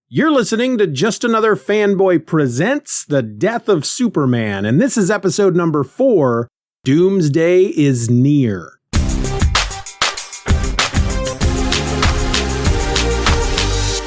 You're listening to Just Another Fanboy Presents The Death of Superman, and this is episode number 4, Doomsday is Near.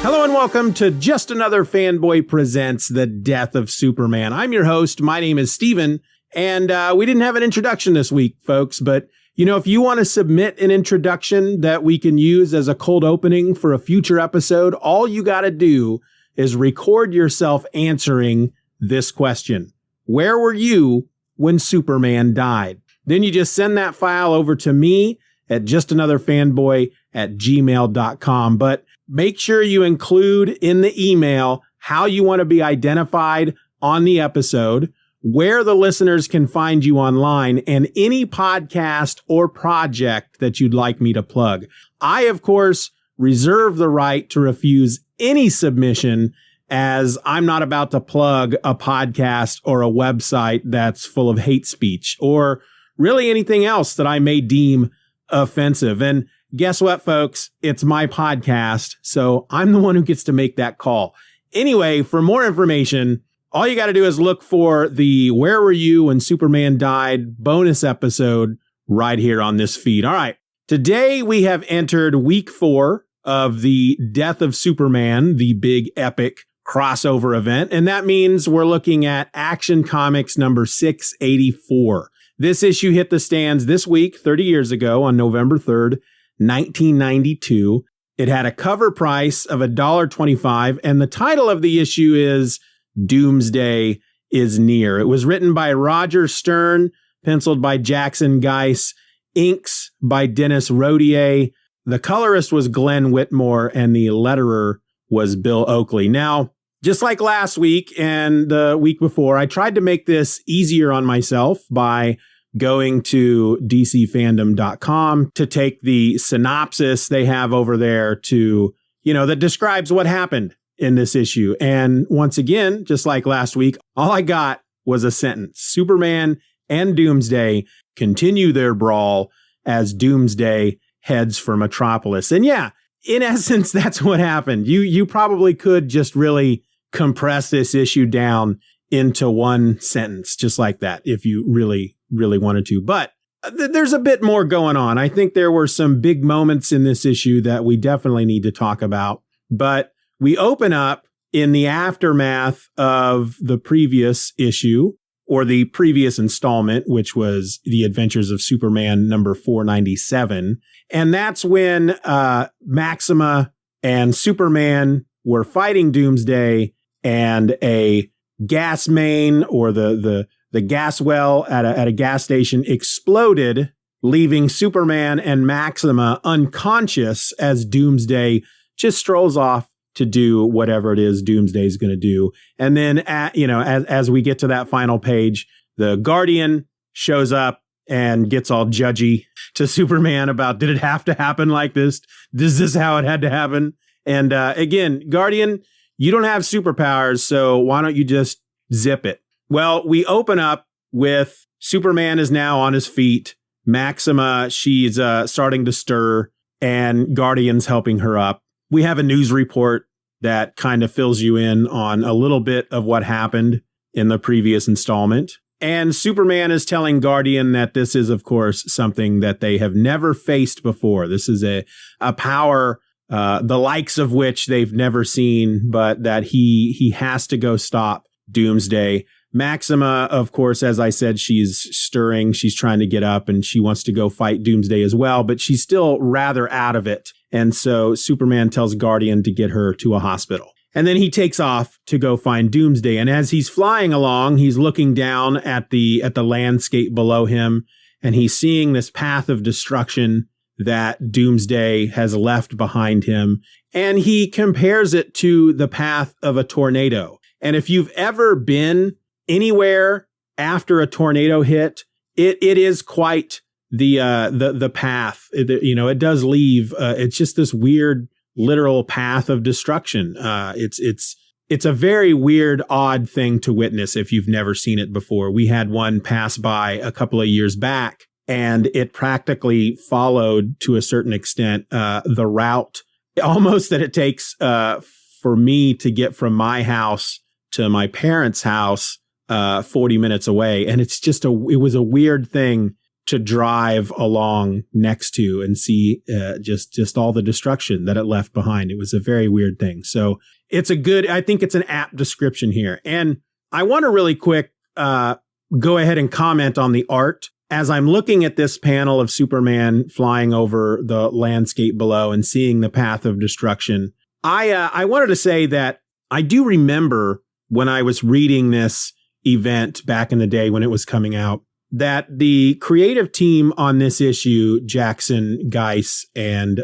Hello and welcome to Just Another Fanboy Presents The Death of Superman. I'm your host, my name is Steven, and we didn't have an introduction this week, folks, but if you want to submit an introduction that we can use as a cold opening for a future episode, all you got to do is record yourself answering this question. Where were you when Superman died? Then you just send that file over to me at justanotherfanboy@gmail.com. But make sure you include in the email how you want to be identified on the episode, where the listeners can find you online, and any podcast or project that you'd like me to plug. I, of course, reserve the right to refuse any submission, as I'm not about to plug a podcast or a website that's full of hate speech or really anything else that I may deem offensive. And guess what, folks? It's my podcast, so I'm the one who gets to make that call. Anyway, for more information, all you got to do is look for the Where Were You When Superman Died bonus episode right here on this feed. All right. Today we have entered week 4 of the Death of Superman, the big epic crossover event. And that means we're looking at Action Comics number 684. This issue hit the stands this week, 30 years ago on November 3rd, 1992. It had a cover price of $1.25, and the title of the issue is Doomsday is Near. It was written by Roger Stern, penciled by Jackson Guice, inks by Denis Rodier. The colorist was Glenn Whitmore, and the letterer was Bill Oakley. Now, just like last week and the week before, I tried to make this easier on myself by going to dcfandom.com to take the synopsis they have over there to, that describes what happened in this issue. And once again, just like last week, all I got was a sentence. Superman and Doomsday continue their brawl as Doomsday heads for Metropolis. And yeah, in essence, that's what happened. You probably could just really compress this issue down into one sentence, just like that, if you really, really wanted to. But there's a bit more going on. I think there were some big moments in this issue that we definitely need to talk about. But we open up in the aftermath of the previous issue, or the previous installment, which was The Adventures of Superman number 497. And that's when Maxima and Superman were fighting Doomsday, and a gas main, or the gas well at a gas station, exploded, leaving Superman and Maxima unconscious as Doomsday just strolls off to do whatever it is Doomsday's going to do. And then, as we get to that final page, the Guardian shows up and gets all judgy to Superman about, did it have to happen like this? Is this how it had to happen? And again, Guardian, you don't have superpowers, so why don't you just zip it? Well, we open up with Superman is now on his feet. Maxima, she's starting to stir, and Guardian's helping her up. We have a news report that kind of fills you in on a little bit of what happened in the previous installment. And Superman is telling Guardian that this is, of course, something that they have never faced before. This is a power, the likes of which they've never seen, but that he has to go stop Doomsday. Maxima, of course, as I said, she's stirring. She's trying to get up, and she wants to go fight Doomsday as well, but she's still rather out of it. And so Superman tells Guardian to get her to a hospital. And then he takes off to go find Doomsday. And as he's flying along, he's looking down at the landscape below him, and he's seeing this path of destruction that Doomsday has left behind him. And he compares it to the path of a tornado. And if you've ever been anywhere after a tornado hit, it is quite the path. It does leave. It's just this weird literal path of destruction. It's a very weird, odd thing to witness if you've never seen it before. We had one pass by a couple of years back, and it practically followed to a certain extent the route almost that it takes for me to get from my house to my parents' house 40 minutes away. And it's just it was a weird thing to drive along next to and see just all the destruction that it left behind. It was a very weird thing. So I think it's an apt description here. And I want to really quick go ahead and comment on the art. As I'm looking at this panel of Superman flying over the landscape below and seeing the path of destruction, I wanted to say that I do remember when I was reading this event back in the day when it was coming out, that the creative team on this issue, Jackson, Guice, and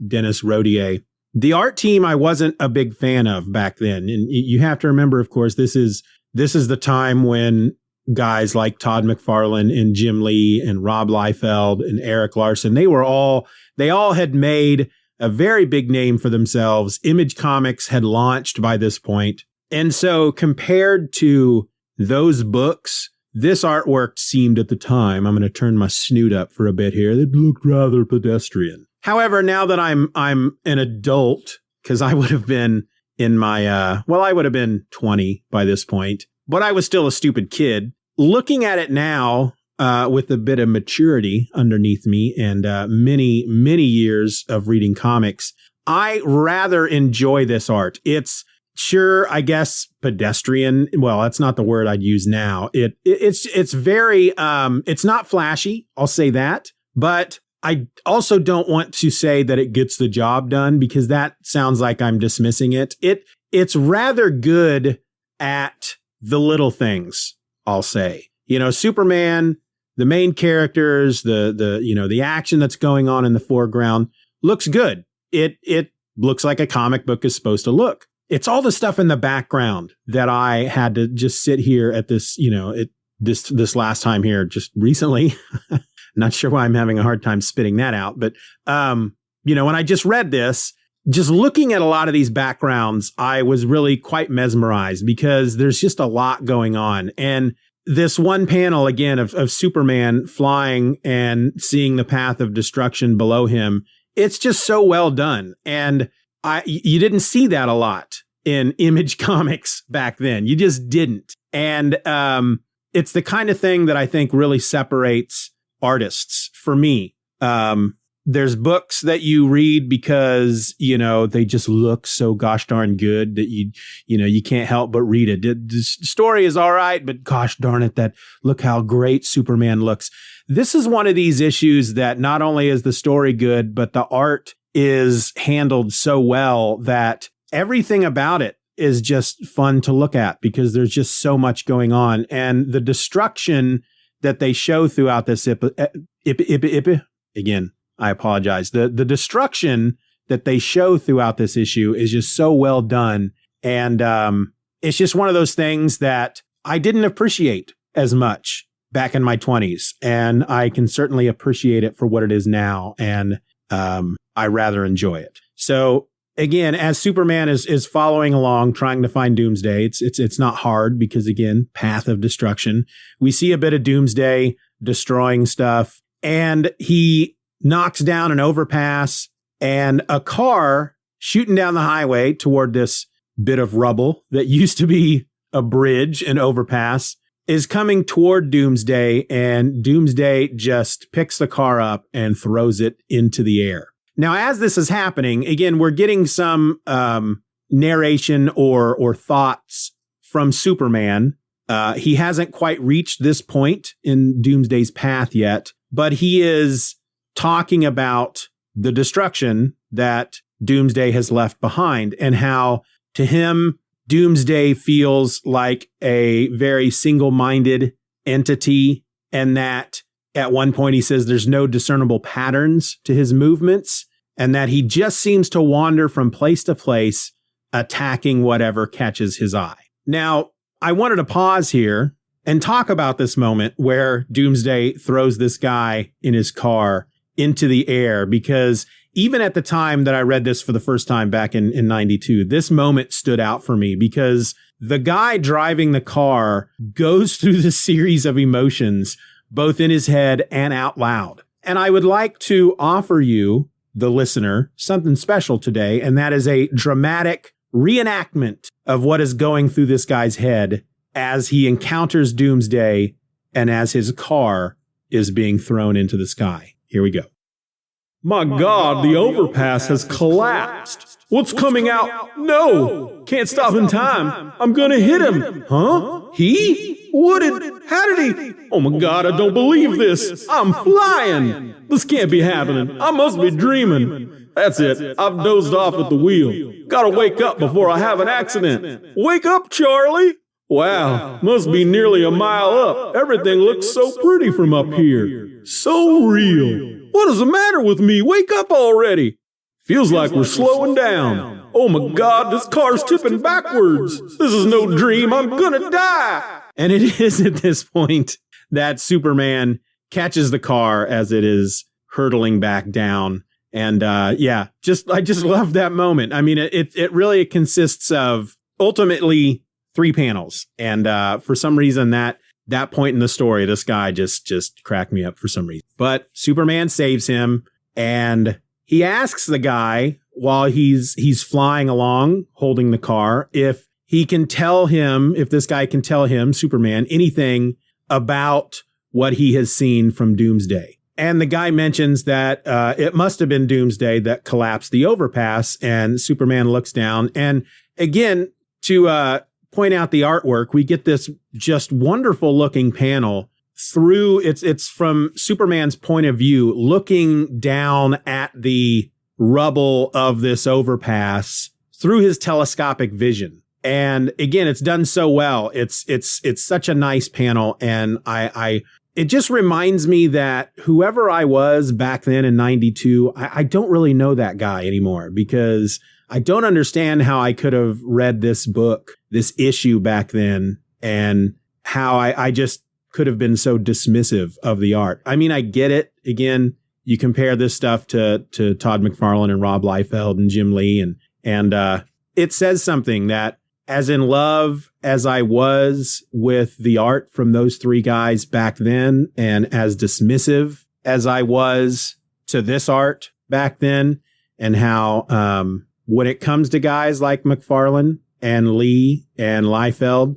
Denis Rodier, the art team I wasn't a big fan of back then. And you have to remember, of course, this is the time when guys like Todd McFarlane and Jim Lee and Rob Liefeld and Eric Larson, they all had made a very big name for themselves. Image Comics had launched by this point. And so compared to those books, this artwork seemed at the time, I'm going to turn my snoot up for a bit here, it looked rather pedestrian. However, now that I'm an adult, because I would have been in my, I would have been 20 by this point, but I was still a stupid kid. Looking at it now with a bit of maturity underneath me and many, many years of reading comics, I rather enjoy this art. It's sure, I guess, pedestrian. Well, that's not the word I'd use now. It's very, it's not flashy. I'll say that. But I also don't want to say that it gets the job done because that sounds like I'm dismissing it. It's rather good at the little things, I'll say. Superman, the main characters, the action that's going on in the foreground looks good. It looks like a comic book is supposed to look. It's all the stuff in the background that I had to just sit here at this, this last time here just recently. Not sure why I'm having a hard time spitting that out. But, when I just read this, just looking at a lot of these backgrounds, I was really quite mesmerized because there's just a lot going on. And this one panel, again, of Superman flying and seeing the path of destruction below him, it's just so well done. And you didn't see that a lot in Image Comics back then. You just didn't. And it's the kind of thing that I think really separates artists for me. There's books that you read because, they just look so gosh darn good that you can't help but read it. The story is all right, but gosh darn it, look how great Superman looks. This is one of these issues that not only is the story good, but the art is handled so well that everything about it is just fun to look at because there's just so much going on. And the destruction that they show throughout this again, I apologize. The destruction that they show throughout this issue is just so well done. And it's just one of those things that I didn't appreciate as much back in my 20s. And I can certainly appreciate it for what it is now. And I rather enjoy it. So again, as Superman is following along, trying to find Doomsday, it's not hard because, again, path of destruction. We see a bit of Doomsday destroying stuff, and he knocks down an overpass, and a car shooting down the highway toward this bit of rubble that used to be a bridge and overpass is coming toward Doomsday, and Doomsday just picks the car up and throws it into the air. Now, as this is happening, again, we're getting some narration or thoughts from Superman. He hasn't quite reached this point in Doomsday's path yet, but he is talking about the destruction that Doomsday has left behind and how, to him, Doomsday feels like a very single-minded entity, and that at one point he says there's no discernible patterns to his movements, and that he just seems to wander from place to place, attacking whatever catches his eye. Now, I wanted to pause here and talk about this moment where Doomsday throws this guy in his car into the air, because even at the time that I read this for the first time back in 92, this moment stood out for me because the guy driving the car goes through the series of emotions, both in his head and out loud. And I would like to offer you, the listener, something special today, and that is a dramatic reenactment of what is going through this guy's head as he encounters Doomsday and as his car is being thrown into the sky. Here we go. My God, the overpass has collapsed. What's coming out? No, can't stop in time. I'm gonna hit him. Huh? He? How did he? Oh my God, I don't believe this. I'm flying. This can't be happening. I must be dreaming. That's it. I've dozed off at the wheel. Gotta wake up before I have an accident. Wake up, Charlie. Wow, must be nearly a mile up. Everything looks so pretty from up here. So real. What is the matter with me? Wake up already. Feels like we're slowing down. Oh my God, this car's tipping backwards. This is no dream. I'm gonna die. And it is at this point that Superman catches the car as it is hurtling back down. And I just love that moment. I mean, it really consists of ultimately 3 panels. And for some reason that point in the story, this guy just cracked me up for some reason. But Superman saves him, and he asks the guy while he's flying along holding the car if he can tell him, if this guy can tell him, Superman, anything about what he has seen from Doomsday. And the guy mentions that it must have been Doomsday that collapsed the overpass, and Superman looks down. And again, to point out the artwork, we get this just wonderful looking panel through it's from Superman's point of view, looking down at the rubble of this overpass through his telescopic vision. And again, it's done so well. It's such a nice panel. And it just reminds me that whoever I was back then in 92, I don't really know that guy anymore, because I don't understand how I could have read this book, this issue back then, and how I just could have been so dismissive of the art. I mean, I get it. Again, you compare this stuff to Todd McFarlane and Rob Liefeld and Jim Lee, and it says something that, as in love as I was with the art from those 3 guys back then, and as dismissive as I was to this art back then, and how when it comes to guys like McFarlane and Lee and Liefeld,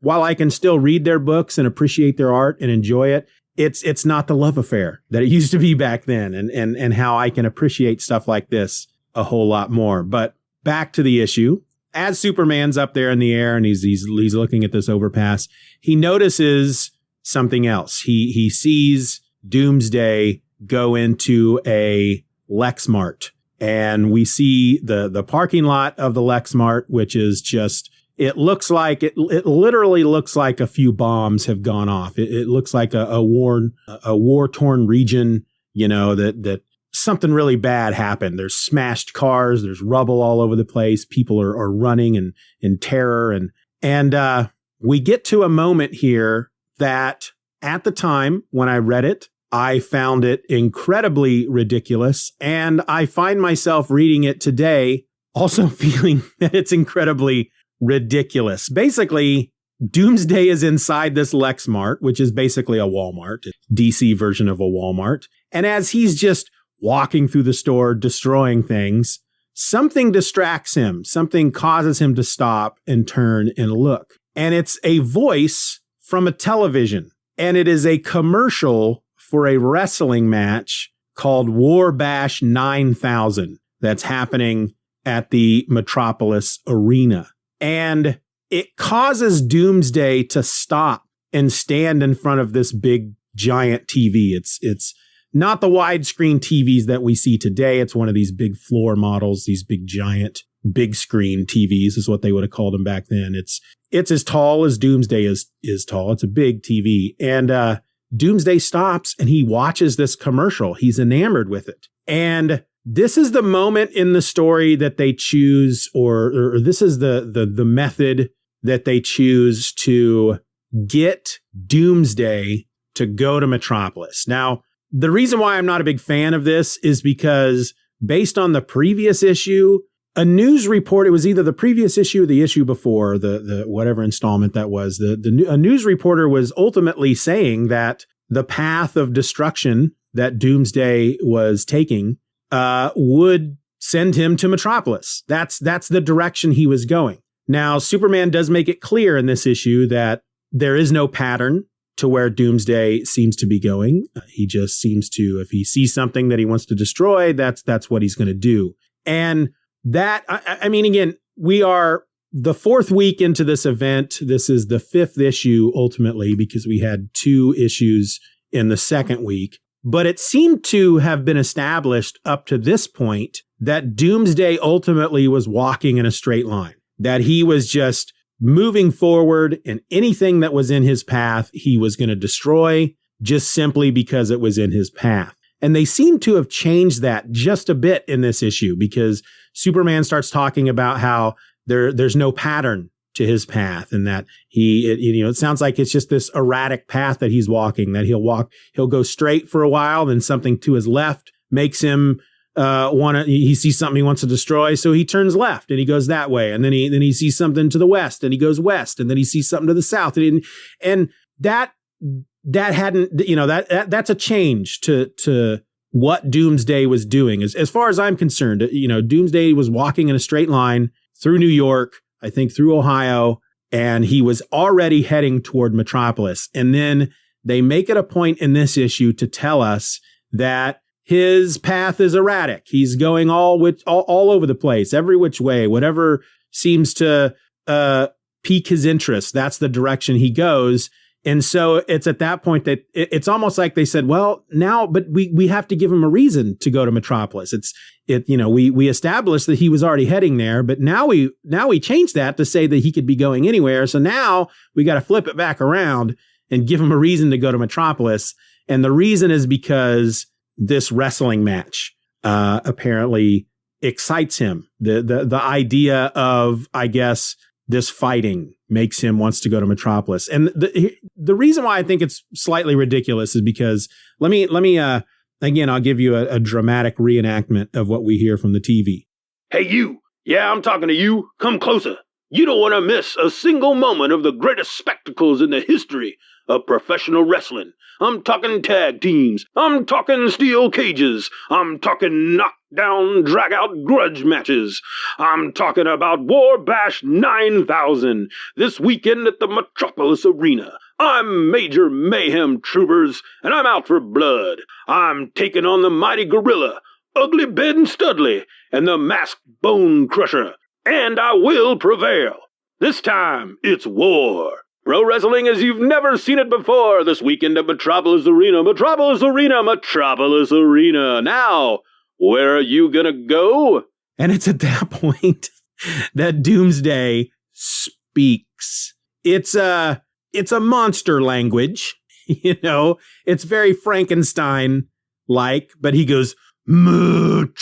while I can still read their books and appreciate their art and enjoy it, it's not the love affair that it used to be back then, and how I can appreciate stuff like this a whole lot more. But back to the issue. As Superman's up there in the air and he's looking at this overpass, he notices something else. He sees Doomsday go into a Lexmart, and we see the parking lot of the Lexmart, which is just, it literally looks like a few bombs have gone off. It looks like a war-torn region, that something really bad happened. There's smashed cars. There's rubble all over the place. People are running and in terror. And we get to a moment here that at the time when I read it, I found it incredibly ridiculous. And I find myself reading it today also feeling that it's incredibly ridiculous. Basically, Doomsday is inside this Lexmart, which is basically a Walmart, DC version of a Walmart. And as he's just walking through the store, destroying things, something distracts him. Something causes him to stop and turn and look. And it's a voice from a television. And it is a commercial for a wrestling match called War Bash 9000 that's happening at the Metropolis Arena. And it causes Doomsday to stop and stand in front of this big, giant TV. It's not the widescreen TVs that we see today. It's one of these big floor models, these big giant, big screen TVs is what they would have called them back then. It's as tall as Doomsday is tall. It's a big TV. And Doomsday stops and he watches this commercial. He's enamored with it. And this is the moment in the story that they choose, or this is the method that they choose to get Doomsday to go to Metropolis. Now, the reason why I'm not a big fan of this is because based on the previous issue, a news report, it was either the previous issue or the issue before, the whatever installment that was, a news reporter was ultimately saying that the path of destruction that Doomsday was taking would send him to Metropolis. That's the direction he was going. Now, Superman does make it clear in this issue that there is no pattern to where Doomsday seems to be going. He just seems to, if he sees something that he wants to destroy, that's what he's going to do. And that, I mean, again, we are the 4th week into this event. This is the 5th issue ultimately, because we had 2 issues in the 2nd week. But it seemed to have been established up to this point that Doomsday ultimately was walking in a straight line, that he was just moving forward, and anything that was in his path, he was going to destroy just simply because it was in his path. And they seem to have changed that just a bit in this issue, because Superman starts talking about how there's no pattern to his path, and that it sounds like it's just this erratic path that he's walking, that he'll go straight for a while, then something to his left makes him he sees something he wants to destroy, so he turns left and he goes that way, and then he sees something to the west and he goes west, and then he sees something to the south, and that hadn't, that's a change to what Doomsday was doing. As far as I'm concerned, Doomsday was walking in a straight line through New York, I think through Ohio, and he was already heading toward Metropolis. And then they make it a point in this issue to tell us that his path is erratic. He's going all over the place, every which way, whatever seems to pique his interest. That's the direction he goes. And so it's at that point that it's almost like they said, well, now, but we have to give him a reason to go to Metropolis. We established that he was already heading there, but now we changed that to say that he could be going anywhere. So now we got to flip it back around and give him a reason to go to Metropolis. And the reason is because this wrestling match apparently excites him. The idea of, I guess, this fighting makes him wants to go to Metropolis. And the reason why I think it's slightly ridiculous is because let me again, I'll give you a dramatic reenactment of what we hear from the TV. Hey, you. Yeah, I'm talking to you. Come closer. You don't want to miss a single moment of the greatest spectacles in the history of professional wrestling. I'm talking tag teams. I'm talking steel cages. I'm talking knockdown, drag-out grudge matches. I'm talking about War Bash 9000 this weekend at the Metropolis Arena. I'm Major Mayhem Troopers, and I'm out for blood. I'm taking on the mighty Gorilla, Ugly Ben Studley, and the Masked Bone Crusher. And I will prevail. This time, it's war. Pro wrestling as you've never seen it before this weekend at Metropolis Arena. Metropolis Arena, Metropolis Arena. Now, where are you gonna go? And it's at that point that Doomsday speaks. It's a monster language. It's very Frankenstein-like, but he goes, Metropolis.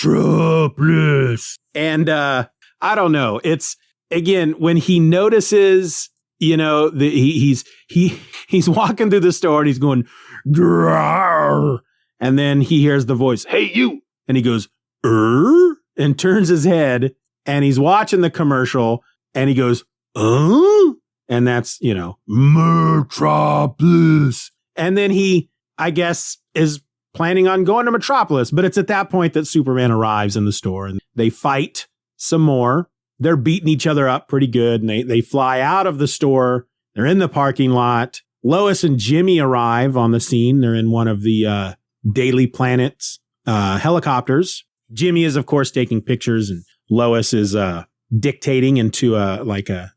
And I don't know. It's, again, when he notices, he's walking through the store and he's going, Grawr, and then he hears the voice, hey, you. And he goes, and turns his head, and he's watching the commercial, and he goes, and that's, Metropolis. And then he, I guess, is planning on going to Metropolis. But it's at that point that Superman arrives in the store, and they fight some more. They're beating each other up pretty good, and they fly out of the store. They're in the parking lot. Lois and Jimmy arrive on the scene. They're in one of the Daily Planet's helicopters. Jimmy is, of course, taking pictures, and Lois is dictating into a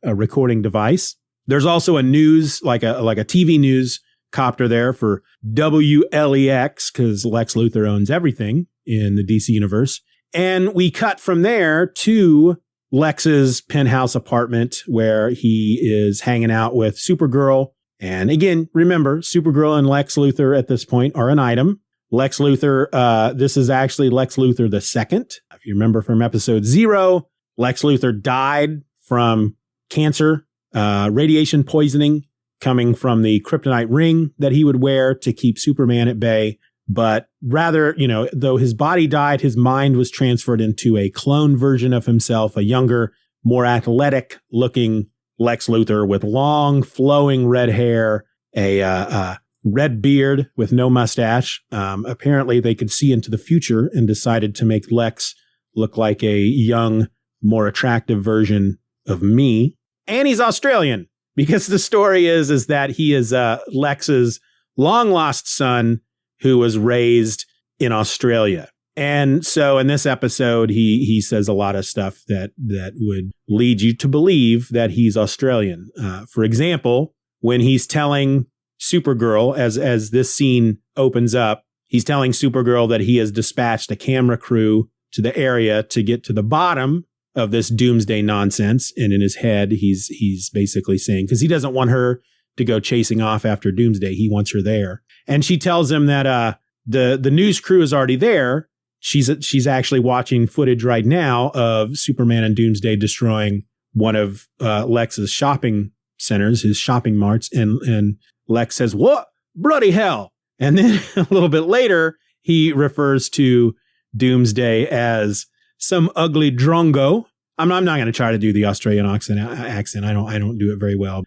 recording device. There's also a news, like a TV news copter there for WLEX, because Lex Luthor owns everything in the DC universe. And we cut from there to Lex's penthouse apartment, where he is hanging out with Supergirl. And again, remember, Supergirl and Lex Luthor at this point are an item. Lex Luthor, this is actually Lex Luthor the second. If you remember from episode 0, Lex Luthor died from cancer, radiation poisoning coming from the kryptonite ring that he would wear to keep Superman at bay. But rather, though his body died, his mind was transferred into a clone version of himself, a younger, more athletic looking Lex Luthor with long flowing red hair, a red beard with no mustache. Apparently they could see into the future and decided to make Lex look like a young, more attractive version of me. And he's Australian, because the story is that he is Lex's long-lost son who was raised in Australia. And so in this episode, he says a lot of stuff that would lead you to believe that he's Australian. For example, when he's telling Supergirl, as this scene opens up, he's telling Supergirl that he has dispatched a camera crew to the area to get to the bottom of this doomsday nonsense. And in his head, he's basically saying, because he doesn't want her to go chasing off after Doomsday, he wants her there. And she tells him that the news crew is already there. She's actually watching footage right now of Superman and Doomsday destroying one of Lex's shopping centers, his shopping marts. And Lex says, "What? Bloody hell." And then a little bit later, he refers to Doomsday as some ugly drongo. I'm not going to try to do the Australian accent. I don't do it very well.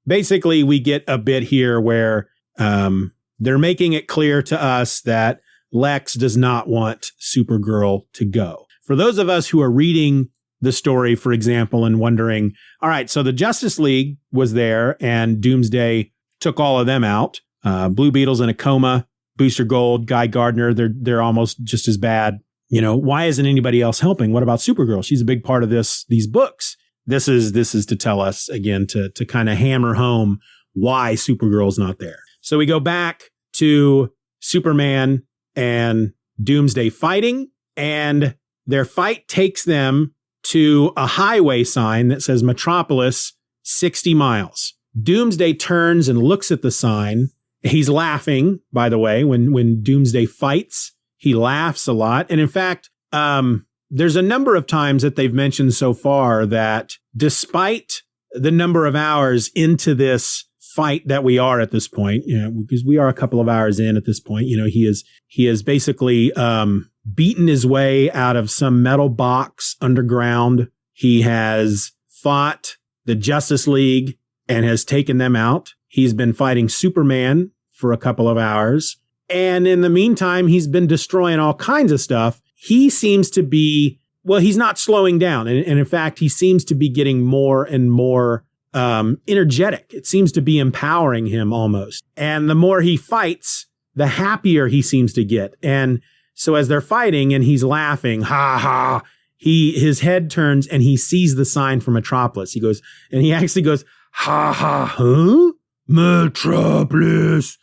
Basically, we get a bit here where they're making it clear to us that Lex does not want Supergirl to go. For those of us who are reading the story, for example, and wondering, all right, so the Justice League was there and Doomsday took all of them out. Blue Beetle's in a coma, Booster Gold, Guy Gardner, they're almost just as bad. You know, why isn't anybody else helping? What about Supergirl? She's a big part of these books. This is to tell us again, to kind of hammer home why Supergirl's not there. So we go back to Superman and Doomsday fighting, and their fight takes them to a highway sign that says Metropolis 60 miles. Doomsday turns and looks at the sign. He's laughing, by the way, when Doomsday fights, he laughs a lot. And in fact, there's a number of times that they've mentioned so far that despite the number of hours into this fight that we are at this point, you know, because we are a couple of hours in at this point, you know, he is basically beaten his way out of some metal box underground. He has fought the Justice League and has taken them out. He's been fighting Superman for a couple of hours. And in the meantime, he's been destroying all kinds of stuff. He seems to be, well, he's not slowing down. And in fact, he seems to be getting more and more energetic. It seems to be empowering him almost. And the more he fights, the happier he seems to get. And so as they're fighting and he's laughing, ha ha, his head turns and he sees the sign for Metropolis. He goes, and he actually goes, ha ha, huh? Metropolis,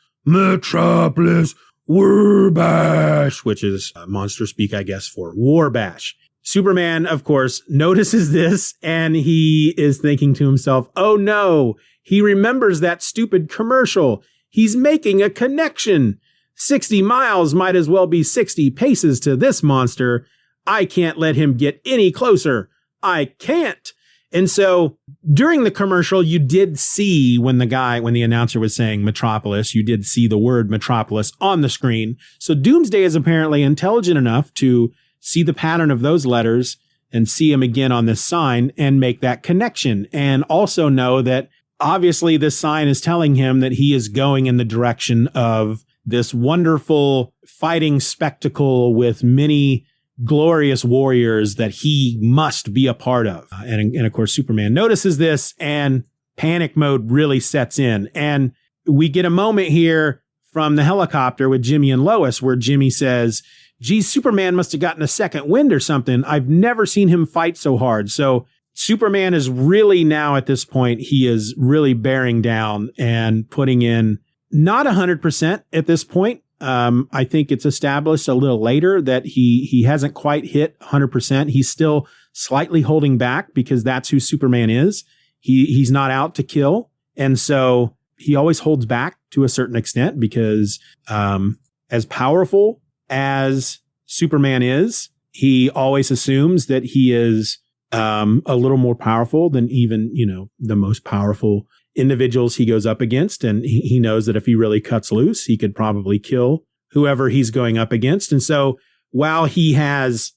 Warbash, which is monster speak, I guess, for Warbash. Superman, of course, notices this and he is thinking to himself, oh no, he remembers that stupid commercial. He's making a connection. 60 miles might as well be 60 paces to this monster. I can't let him get any closer. I can't. And so during the commercial, you did see when the announcer was saying Metropolis, you did see the word Metropolis on the screen. So Doomsday is apparently intelligent enough to see the pattern of those letters and see him again on this sign and make that connection. And also know that obviously this sign is telling him that he is going in the direction of this wonderful fighting spectacle with many glorious warriors that he must be a part of. And of course, Superman notices this and panic mode really sets in. And we get a moment here from the helicopter with Jimmy and Lois where Jimmy says, geez, Superman must have gotten a second wind or something. I've never seen him fight so hard. So Superman is really now at this point, he is really bearing down and putting in not 100% at this point. I think it's established a little later that he hasn't quite hit 100%. He's still slightly holding back because that's who Superman is. He's not out to kill. And so he always holds back to a certain extent because as powerful as Superman is, he always assumes that he is a little more powerful than even, you know, the most powerful individuals he goes up against. And he knows that if he really cuts loose, he could probably kill whoever he's going up against. And so while he has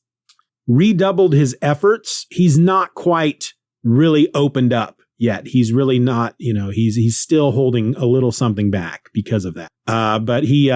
redoubled his efforts, he's not quite really opened up yet. He's really not, you know, he's still holding a little something back because of that. But he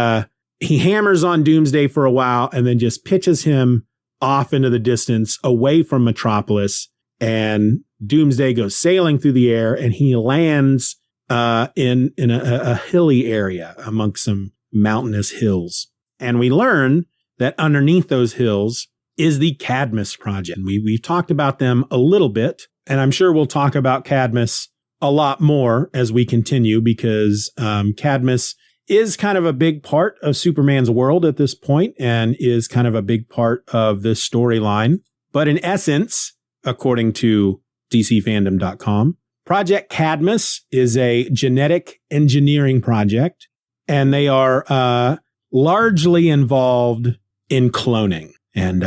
hammers on Doomsday for a while and then just pitches him off into the distance, away from Metropolis, and Doomsday goes sailing through the air, and he lands in a hilly area amongst some mountainous hills. And we learn that underneath those hills is the Cadmus Project. We've talked about them a little bit, and I'm sure we'll talk about Cadmus a lot more as we continue, because Cadmus is kind of a big part of Superman's world at this point and is kind of a big part of this storyline. But in essence, according to DCFandom.com, Project Cadmus is a genetic engineering project, and they are largely involved in cloning. And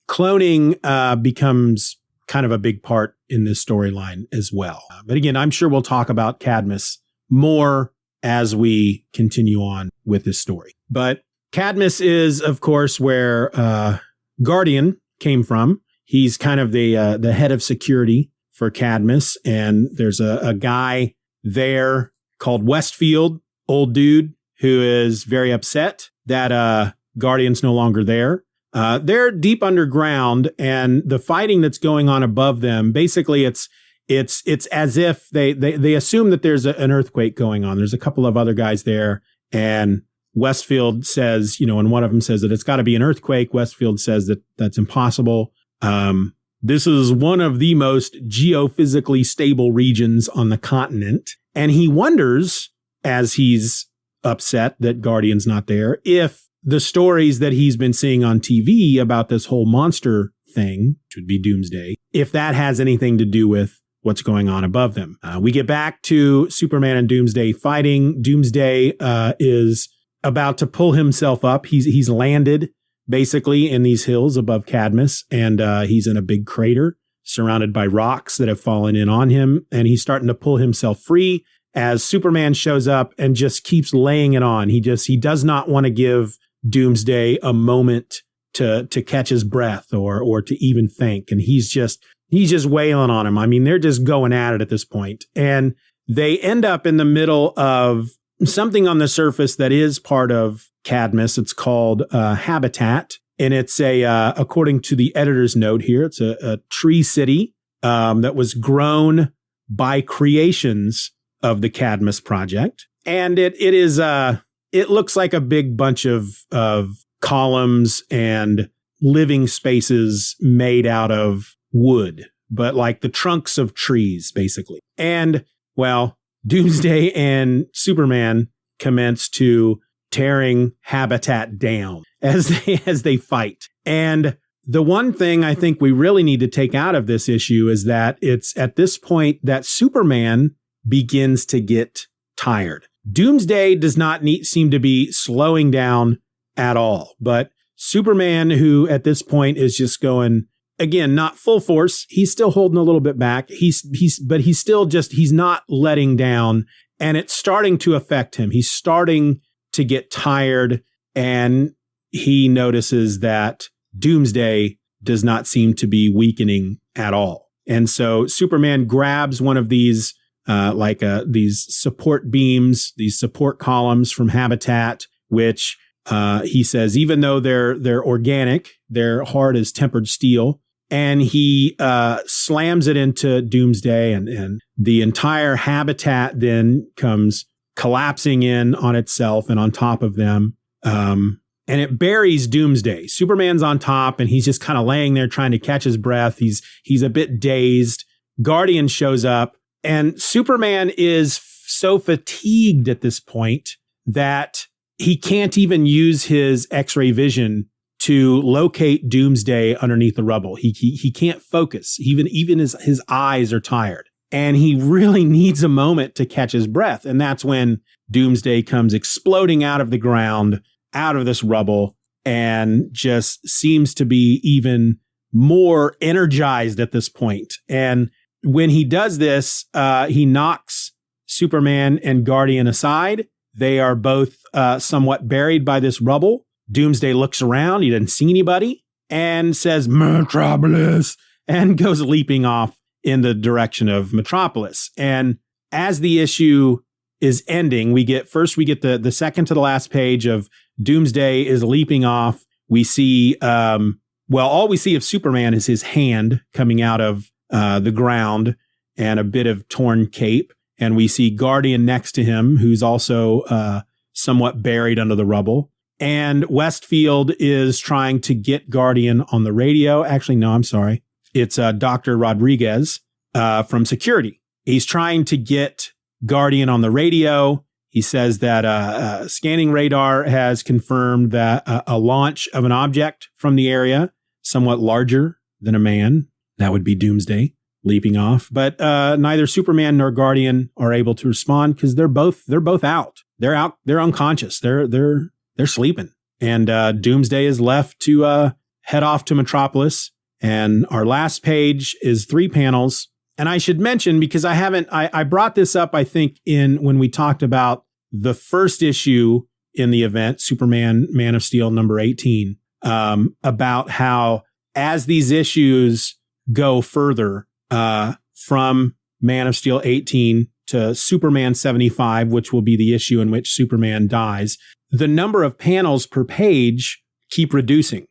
cloning becomes kind of a big part in this storyline as well. But again, I'm sure we'll talk about Cadmus more as we continue on with this story. But Cadmus is, of course, where Guardian came from. He's kind of the head of security for Cadmus. And there's a guy there called Westfield, old dude, who is very upset that Guardian's no longer there. They're deep underground, and the fighting that's going on above them, basically it's as if they assume that there's an earthquake going on. There's a couple of other guys there, and Westfield says, and one of them says that it's got to be an earthquake. Westfield says that that's impossible. This is one of the most geophysically stable regions on the continent. And he wonders, as he's upset that Guardian's not there, if the stories that he's been seeing on TV about this whole monster thing, which would be Doomsday, if that has anything to do with what's going on above them. We get back to Superman and Doomsday fighting. Doomsday is about to pull himself up. He's landed basically in these hills above Cadmus, and he's in a big crater surrounded by rocks that have fallen in on him, and he's starting to pull himself free as Superman shows up and just keeps laying it on. He does not want to give Doomsday a moment to catch his breath or to even think, and he's just wailing on him. I mean, they're just going at it at this point, and they end up in the middle of something on the surface that is part of Cadmus. It's called Habitat, and it's according to the editor's note here, it's a tree city that was grown by creations of the Cadmus Project, and it looks like a big bunch of columns and living spaces made out of wood, but like the trunks of trees, basically. And well, Doomsday and Superman commence to tearing Habitat down as they fight. And the one thing I think we really need to take out of this issue is that it's at this point that Superman begins to get tired. Doomsday does not seem to be slowing down at all, but Superman, who at this point is just going, again, not full force. He's still holding a little bit back. He's not letting down, and it's starting to affect him. He's starting to get tired, and he notices that Doomsday does not seem to be weakening at all. And so Superman grabs one of these, these support beams, these support columns from Habitat, which he says, even though they're organic, they're hard as tempered steel. And he slams it into Doomsday, and the entire Habitat then comes collapsing in on itself and on top of them. And it buries Doomsday. Superman's on top, and he's just kind of laying there trying to catch his breath. He's a bit dazed. Guardian shows up, and Superman is so fatigued at this point that he can't even use his X-ray vision to locate Doomsday underneath the rubble. He can't focus. Even his eyes are tired. And he really needs a moment to catch his breath. And that's when Doomsday comes exploding out of the ground, out of this rubble, and just seems to be even more energized at this point. And when he does this, he knocks Superman and Guardian aside. They are both somewhat buried by this rubble. Doomsday looks around. He doesn't see anybody and says, "Metropolis," and goes leaping off in the direction of Metropolis. And as the issue is ending, we get the second to the last page of Doomsday is leaping off. We see well, all we see of Superman is his hand coming out of the ground and a bit of torn cape. And we see Guardian next to him, who's also somewhat buried under the rubble. And Westfield is trying to get Guardian on the radio. Actually, no, I'm sorry. It's Dr. Rodriguez from security. He's trying to get Guardian on the radio. He says that scanning radar has confirmed that a launch of an object from the area, somewhat larger than a man, that would be Doomsday, leaping off. But neither Superman nor Guardian are able to respond because they're both out. They're out. They're unconscious. They're sleeping. And Doomsday is left to head off to Metropolis. And our last page is 3 panels. And I should mention, because I brought this up, I think, when we talked about the first issue in the event, Superman, Man of Steel, number 18, about how as these issues go further from Man of Steel 18 to Superman 75, which will be the issue in which Superman dies, the number of panels per page keep reducing.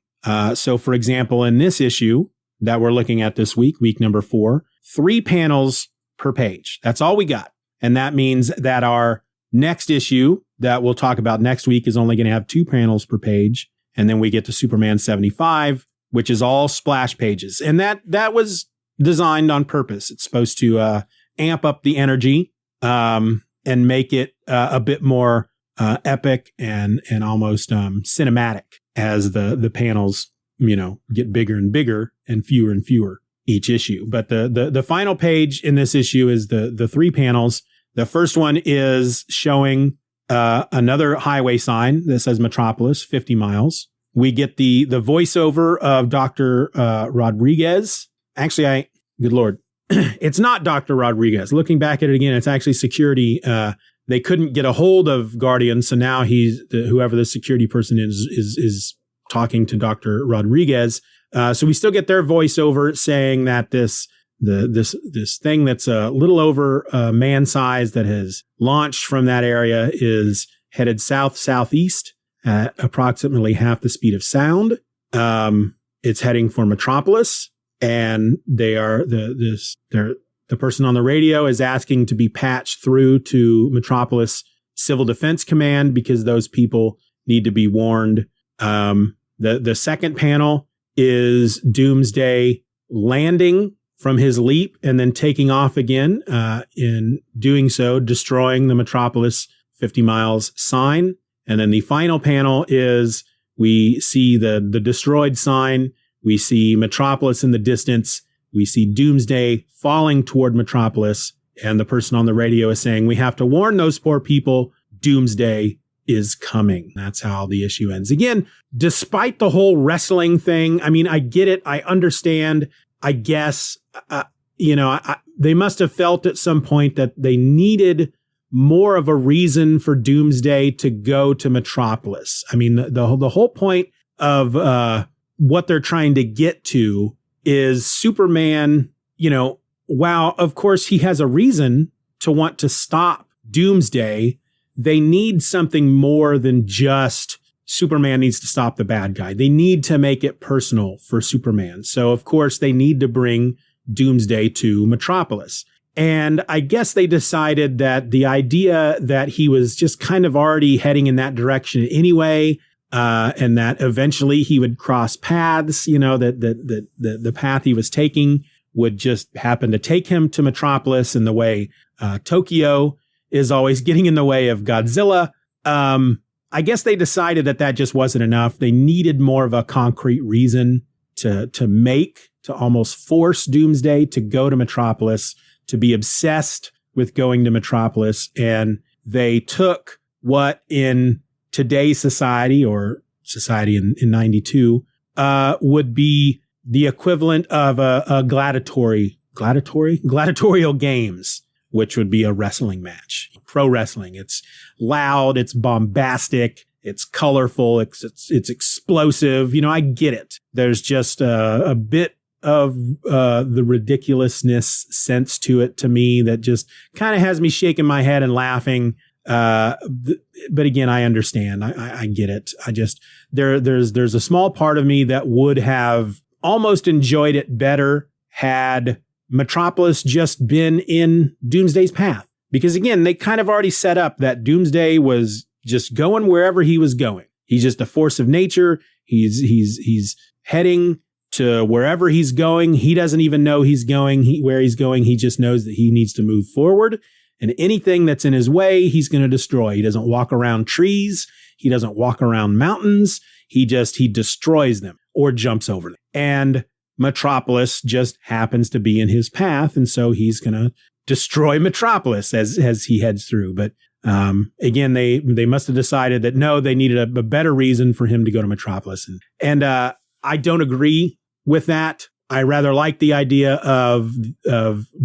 So, for example, in this issue that we're looking at this week, week number 4, 3 panels per page. That's all we got. And that means that our next issue that we'll talk about next week is only going to have 2 panels per page. And then we get to Superman 75, which is all splash pages. And that was designed on purpose. It's supposed to amp up the energy and make it a bit more epic and almost cinematic as the panels, get bigger and bigger and fewer each issue. But the final page in this issue is the 3 panels. The first one is showing another highway sign that says Metropolis, 50 miles. We get the voiceover of Dr. Rodriguez. Actually, good Lord, it's not Dr. Rodriguez. Looking back at it again, it's actually security. They couldn't get a hold of Guardian, so now whoever the security person is talking to Dr. Rodriguez. So we still get their voiceover saying that this thing that's a little over man size that has launched from that area is headed southeast at approximately half the speed of sound. It's heading for Metropolis, and the person on the radio is asking to be patched through to Metropolis Civil Defense Command because those people need to be warned. The second panel is Doomsday landing from his leap and then taking off again, in doing so, destroying the Metropolis 50 miles sign. And then the final panel is we see the destroyed sign. We see Metropolis in the distance. We see Doomsday falling toward Metropolis. And the person on the radio is saying, we have to warn those poor people. Doomsday is coming. That's how the issue ends. Again, despite the whole wrestling thing, I mean, I get it. I understand. I guess, they must have felt at some point that they needed more of a reason for Doomsday to go to Metropolis. I mean, the whole point of what they're trying to get to is Superman, while of course he has a reason to want to stop Doomsday, they need something more than just Superman needs to stop the bad guy. They need to make it personal for Superman. So, of course, they need to bring Doomsday to Metropolis. And I guess they decided that the idea that he was just kind of already heading in that direction anyway, and that eventually he would cross paths, that the path he was taking would just happen to take him to Metropolis in the way Tokyo is always getting in the way of Godzilla. I guess they decided that just wasn't enough. They needed more of a concrete reason to almost force Doomsday to go to Metropolis, to be obsessed with going to Metropolis. And they took what in today's society, or society in 92, would be the equivalent of a gladiatorial games, which would be a wrestling match. Pro wrestling. It's loud, it's bombastic, it's colorful, it's explosive. I get it. There's just a bit of the ridiculousness sense to it to me that just kind of has me shaking my head and laughing. But again, I understand. I get it. I just, there's a small part of me that would have almost enjoyed it better had Metropolis just been in Doomsday's path. Because again, they kind of already set up that Doomsday was just going wherever he was going. He's just a force of nature. He's heading to wherever he's going. He doesn't even know he's going where he's going. He just knows that he needs to move forward. And anything that's in his way, he's going to destroy. He doesn't walk around trees. He doesn't walk around mountains. He destroys them or jumps over them. And Metropolis just happens to be in his path. And so he's going to destroy Metropolis as he heads through. But again, they must have decided that no, they needed a better reason for him to go to Metropolis. And I don't agree with that. I rather like the idea of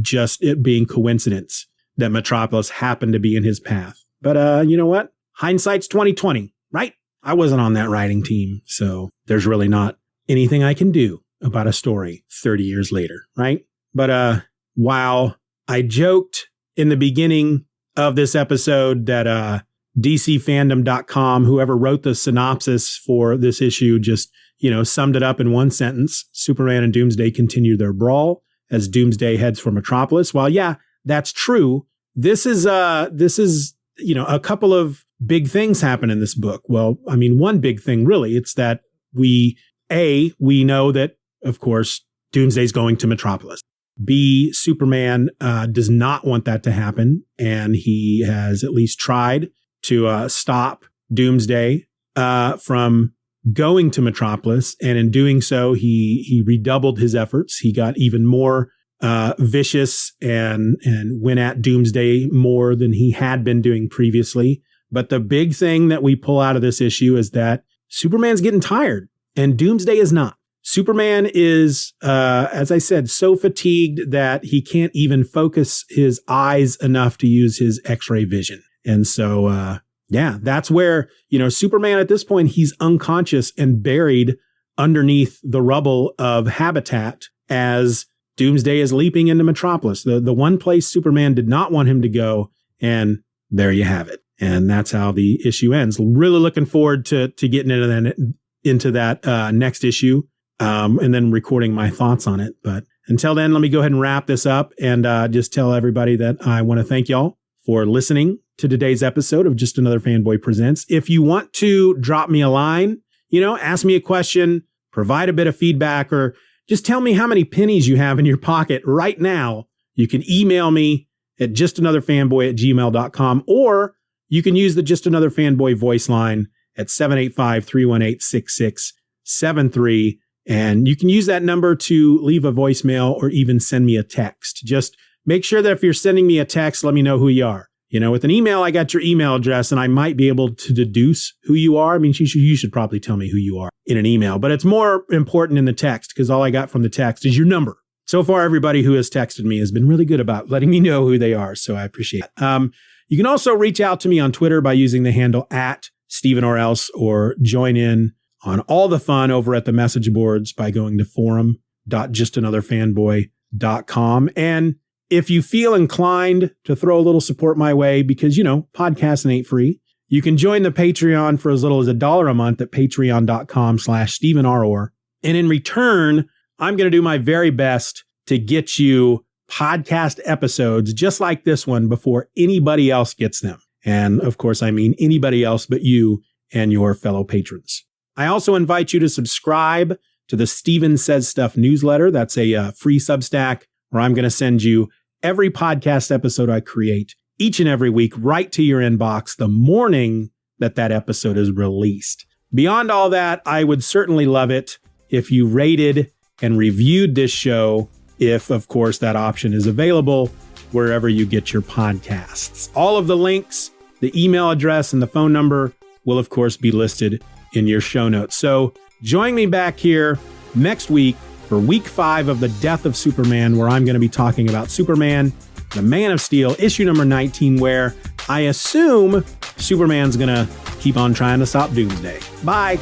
just it being coincidence that Metropolis happened to be in his path. But you know what? Hindsight's 20/20, right? I wasn't on that writing team, so there's really not anything I can do about a story 30 years later, right? But while I joked in the beginning of this episode that DCFandom.com, whoever wrote the synopsis for this issue, just summed it up in one sentence: Superman and Doomsday continue their brawl as Doomsday heads for Metropolis. While yeah, that's true, this is a couple of big things happen in this book. Well, I mean, one big thing really, it's that we know that, of course, Doomsday's going to Metropolis. B, Superman does not want that to happen, and he has at least tried to stop Doomsday from going to Metropolis, and in doing so, he redoubled his efforts. He got even more vicious and went at Doomsday more than he had been doing previously. But the big thing that we pull out of this issue is that Superman's getting tired, and Doomsday is not. Superman is, as I said, so fatigued that he can't even focus his eyes enough to use his X-ray vision. And so, that's where, Superman at this point, he's unconscious and buried underneath the rubble of Habitat as Doomsday is leaping into Metropolis, the one place Superman did not want him to go. And there you have it. And that's how the issue ends. Really looking forward to getting into that next issue. And then recording my thoughts on it. But until then, let me go ahead and wrap this up and just tell everybody that I want to thank y'all for listening to today's episode of Just Another Fanboy Presents. If you want to drop me a line, ask me a question, provide a bit of feedback, or just tell me how many pennies you have in your pocket right now, you can email me at justanotherfanboy@gmail.com, or you can use the Just Another Fanboy voice line at 785-318-6673. And you can use that number to leave a voicemail or even send me a text. Just make sure that if you're sending me a text, let me know who you are. With an email, I got your email address and I might be able to deduce who you are. I mean, you should probably tell me who you are in an email, but it's more important in the text because all I got from the text is your number. So far, everybody who has texted me has been really good about letting me know who they are. So I appreciate it. You can also reach out to me on Twitter by using the handle @StephenOrElse, or join in on all the fun over at the message boards by going to forum.justanotherfanboy.com. And if you feel inclined to throw a little support my way, because, podcasting ain't free, you can join the Patreon for as little as $1 a month at patreon.com/StephenRor. And in return, I'm going to do my very best to get you podcast episodes just like this one before anybody else gets them. And of course, I mean anybody else but you and your fellow patrons. I also invite you to subscribe to the Steven Says Stuff newsletter. That's a free Substack where I'm going to send you every podcast episode I create each and every week right to your inbox the morning that episode is released. Beyond all that, I would certainly love it if you rated and reviewed this show, if, of course, that option is available wherever you get your podcasts. All of the links, the email address, and the phone number will, of course, be listed in your show notes. So join me back here next week for week 5 of The Death of Superman, where I'm going to be talking about Superman, the Man of Steel, issue number 19, where I assume Superman's going to keep on trying to stop Doomsday. Bye.